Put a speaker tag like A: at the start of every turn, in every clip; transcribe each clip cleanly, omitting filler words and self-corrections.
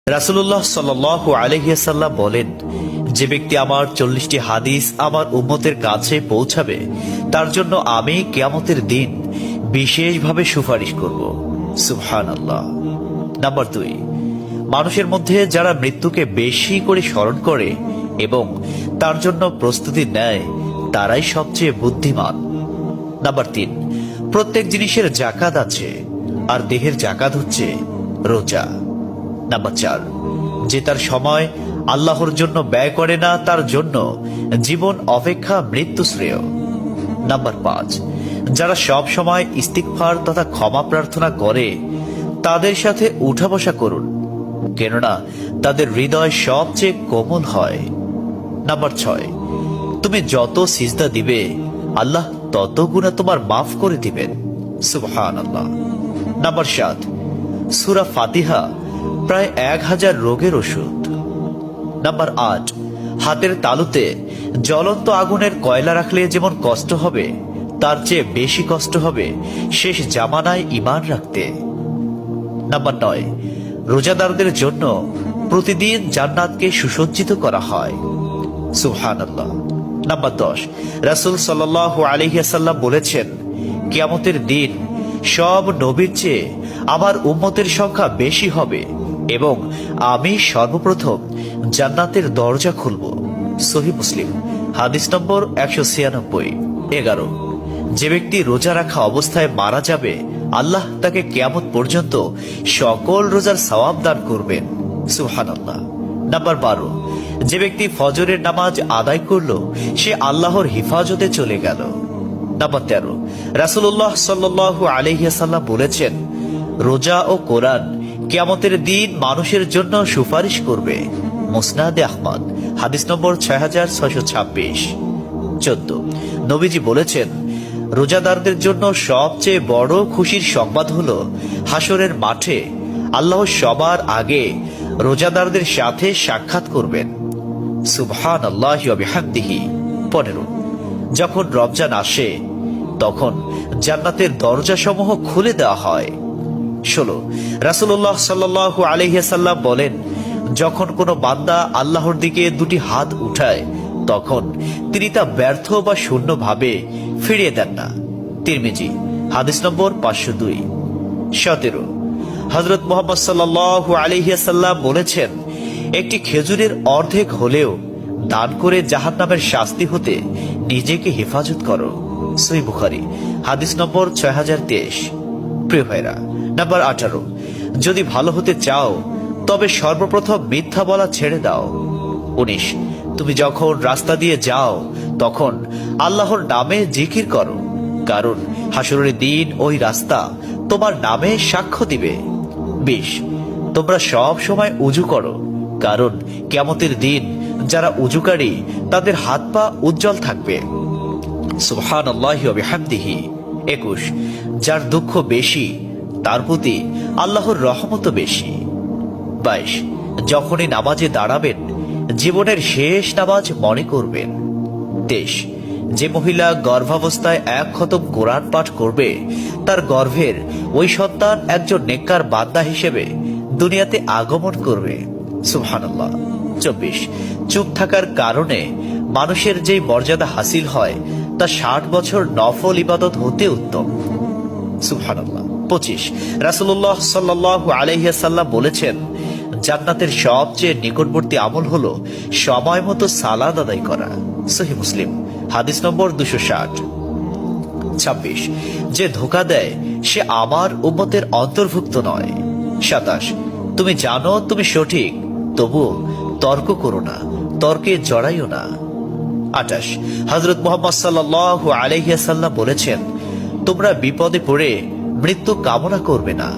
A: রাসূলুল্লাহ সাল্লাল্লাহু আলাইহি ওয়াসাল্লাম বলেন, যে ব্যক্তি আমার 40টি হাদিস আমার উম্মতের কাছে পৌঁছাবে তার জন্য আমি কিয়ামতের দিন বিশেষভাবে সুপারিশ করব। সুবহানাল্লাহ। নাম্বার 2, মানুষের মধ্যে যারা মৃত্যুকে বেশি করে স্মরণ করে এবং তার জন্য প্রস্তুতি নেয় তারাই সবচেয়ে বুদ্ধিমান। নাম্বার 3, প্রত্যেক জিনিসের জাকাত আছে, আর দেহের জাকাত হচ্ছে রোজা। নাম্বার 4, যে তার সময় আল্লাহর জন্য ব্যয় করে না তার জন্য জীবন অপেক্ষা মৃত্যু শ্রেয়। নাম্বার 5, যারা সব সময় ইস্তিগফার তথা ক্ষমা প্রার্থনা করে তাদের সাথে উঠা বসা করুন, কেননা তাদের হৃদয় সবচেয়ে কোমল হয়। নাম্বার 6, তুমি যত সিজদা দিবে আল্লাহ তত গুণা তোমার মাফ করে দিবেন। সুবহানাল্লাহ। নাম্বার 7, সূরা ফাতিহা প্রায় 1000 রোগের ওষুধ। নাম্বার 8, হাতের তালুতে জ্বলন্ত আগুনের কয়লা রাখলে যেমন কষ্ট হবে তার চেয়ে বেশি কষ্ট হবে শেষ জামানায় ঈমান রাখতে। নাম্বার 9, রোজাদারদের জন্য প্রতিদিন জান্নাতকে সুসজ্জিত করা হয়। সুবহানাল্লাহ। নাম্বার 10, রাসূল সাল্লাল্লাহু আলাইহি ওয়াসাল্লাম বলেছেন, কিয়ামতের দিন সব নবীর চেয়ে আমার উম্মতের সংখ্যা বেশি হবে এবং আমি সর্বপ্রথম জান্নাতের দরজা খুলব। সহিহ মুসলিম, হাদিস নম্বর 196। 11, যে ব্যক্তি রোজা রাখা অবস্থায় মারা যাবে আল্লাহ তাকে কিয়ামত পর্যন্ত সকল রোজার সওয়াব দান করবেন। সুবহানাল্লাহ। নাম্বার 12, যে ব্যক্তি ফজরের নামাজ আদায় করলো সে আল্লাহর হিফাজতে চলে গেল। নাম্বার 13, রাসূলুল্লাহ সাল্লাল্লাহু আলাইহি ওয়াসাল্লাম বলেছেন, রোজা ও কোরআন কিয়ামতের দিন মানুষের জন্য সুপারিশ করবে। মুসনাদে আহমদ, হাদিস নম্বর 6626। 14, নবীজি বলেছেন, রোজাদারদের জন্য সবচেয়ে বড় খুশির সংবাদ হলো হাসরের মাঠে আল্লাহ সবার আগে রোজাদারদের সাথে সাক্ষাৎ করবেন। সুবহানাল্লাহি ওয়া বিহামদিহি। 15, যখন রমজান আসে তখন জান্নাতের দরজাসমূহ খুলে দেওয়া হয়। 16, রাসূলুল্লাহ সাল্লাল্লাহু আলাইহি ওয়াসাল্লাম বলেন, যখন কোনো বান্দা আল্লাহর দিকে দুটি হাত উঠায় তখন তিনি তা ব্যর্থ বা শূন্য ভাবে ফিরিয়ে দেন না। তিরমিজি, হাদিস নম্বর 502। 17, হযরত মুহাম্মদ সাল্লাল্লাহু আলাইহি ওয়াসাল্লাম বলেছেন, একটি খেজুরের অর্ধেক হলেও দান করে জাহান্নামের শাস্তি হতে নিজেকে হেফাজত করো। সহিহ বুখারী, হাদিস নম্বর 6023। প্রিয় ভাইরা, নাম্বার 18, যদি ভালো হতে চাও তবে সর্বপ্রথম মিথ্যা বলা ছেড়ে দাও। 19, তুমি যখন রাস্তা দিয়ে যাও তখন আল্লাহর নামে জিকির করো, কারণ হাসরের দিন ওই রাস্তা তোমার নামে সাক্ষ্য দিবে। 20, তোমরা সব সময় উজু করো, কারণ কিয়ামতের দিন যারা উজুকারী তাদের হাত পা উজ্জ্বল থাকবে। সুবহানাল্লাহি ওয়া বিহামদিহি। 21, যার দুঃখ বেশি তার প্রতি আল্লাহর রহমত বেশি। 22, যখনই নামাজে দাঁড়াবেন জীবনের শেষ নামাজ মনে করবেন। 23, যে মহিলা গর্ভাবস্থায় 1 খতম কোরআন পাঠ করবে তার গর্ভের ওই সন্তান একজন নেককার বান্দা হিসেবে দুনিয়াতে আগমন করবে। সুবহানাল্লাহ। 24, চুপ থাকার কারণে মানুষের যে মর্যাদা হাসিল হয় তা 60 বছর নফল ইবাদত হতে উত্তম। সুবহানাল্লাহ। 25, রাসূলুল্লাহ সাল্লাল্লাহু আলাইহি ওয়াসাল্লাম বলেছেন, জান্নাতের সবচেয়ে নিকটবর্তী আমল হলো সময় মতো সালাত আদায় করা। সহিহ মুসলিম, হাদিস নম্বর 260। 26, যে ধোঁকা দেয় সে আমার উম্মতের অন্তর্ভুক্ত নয়। 27, তুমি জানো তুমি সঠিক তবু তর্ক করো না, তর্কে জড়াইও না। 28, হযরত মুহাম্মদ সাল্লাল্লাহু আলাইহি ওয়াসাল্লাম বলেছেন, তোমরা বিপদে পড়ে মৃত্যু কামনা করবে না,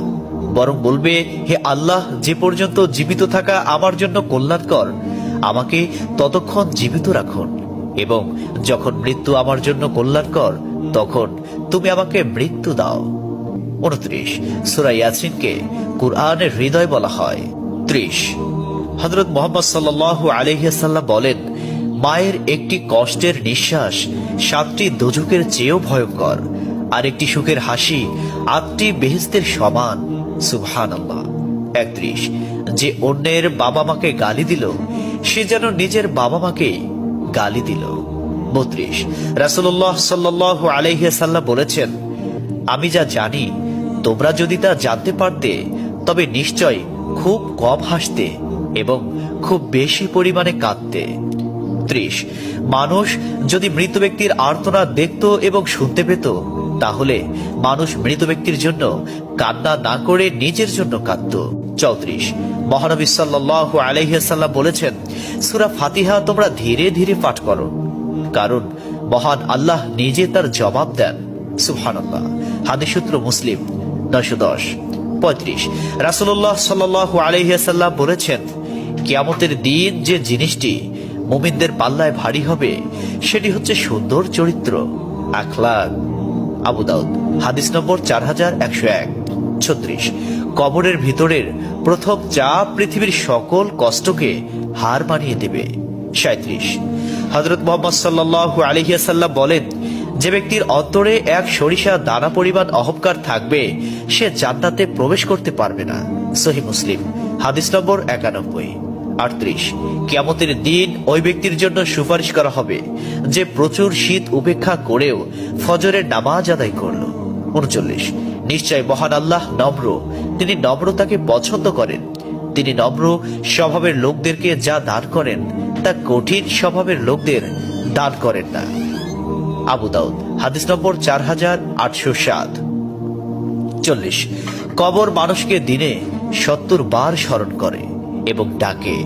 A: বরং বলবে, হে আল্লাহ, যে পর্যন্ত জীবিত থাকা আমার জন্য কল্যাণকর আমাকে ততক্ষণ জীবিত রাখুন, এবং যখন মৃত্যু আমার জন্য কল্যাণকর তখন তুমি আমাকে মৃত্যু দাও। 29, সূরা ইয়াসিনকে কুরআনের হৃদয় বলা হয়। 30, হযরত মুহাম্মদ সাল্লাল্লাহু আলাইহি ওয়াসাল্লাম বলেন, মায়ের একটি কষ্টের নিঃশ্বাস 7টি দোজখের চেয়েও ভয়ঙ্কর, আর একটি সুখের হাসি 8টি বেহেশতের সমান। সুবহানাল্লাহ। 31, যে অন্যের বাবা মাকে গালি দিল সে যেন নিজের বাবা মাকেই গালি দিল। 32, রাসূলুল্লাহ সাল্লাল্লাহু আলাইহি ওয়াসাল্লাম বলেছেন, আমি যা জানি তোমরা যদি তা জানতে পারতে তবে নিশ্চয় খুব কম হাসতে এবং খুব বেশি পরিমাণে কাঁদতে। 30, মানুষ যদি মৃত ব্যক্তির আর্তনাদ দেখত এবং শুনতে পেত তাহলে মানুষ মৃত ব্যক্তির জন্য কান্না না করে নিজের জন্য কাঁদত। 34, মহানবী সাল্লাল্লাহু আলাইহি ওয়াসাল্লাম বলেছেন, সূরা ফাতিহা তোমরা ধীরে ধীরে পাঠ করো, কারণ মহান আল্লাহ নিজে তার জবাব দেন। সুবহানাল্লাহ। হাদিস সূত্র মুসলিম 910। 35, রাসূলুল্লাহ সাল্লাল্লাহু আলাইহি ওয়াসাল্লাম বলেছেন, কিয়ামতের দিন যে জিনিসটি মুমিনদের পাল্লায় ভারী হবে সেটি হচ্ছে সুন্দর চরিত্র, আখলাক। আবু দাউদ হাদিস নম্বর 4101। 36, কবরের ভিতরের প্রথম চাপ পৃথিবীর সকল কষ্টকে হার মানিয়ে দেবে। 37, হযরত মুহাম্মদ সাল্লাল্লাহু আলাইহি ওয়াসাল্লাম বলেন, যে ব্যক্তির অন্তরে এক সরিষা দানা পরিমাণ অহংকার থাকবে সে জান্নাতে প্রবেশ করতে পারবে না। সহিহ মুসলিম হাদিস নম্বর 91। 38, কিয়ামতের দিন ওই ব্যক্তির জন্য সুপারিশ করা হবে যে প্রচুর শীত উপেক্ষা করেও ফজরের নামাজ আদায় করল। 39, নিশ্চয় মহান আল্লাহ নম্র, তিনি নম্রতাকে পছন্দ করেন। তিনি নম্র স্বভাবের লোকদেরকে যা দান করেন তা কঠিন স্বভাবের লোকদের দান করেন না। আবু দাউদ হাদিস নম্বর 4807। 40, কবর মানুষকে দিনে 70 বার স্মরণ করে এবং ডাকে।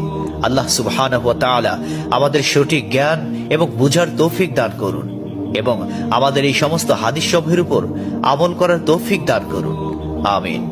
A: আল্লাহ সুবহানাহু ওয়া তাআলা আমাদের সঠিক জ্ঞান এবং বুঝার তৌফিক দান করুন এবং আমাদের এই সমস্ত হাদিস সমূহের উপর আমল করার তৌফিক দান করুন। আমিন।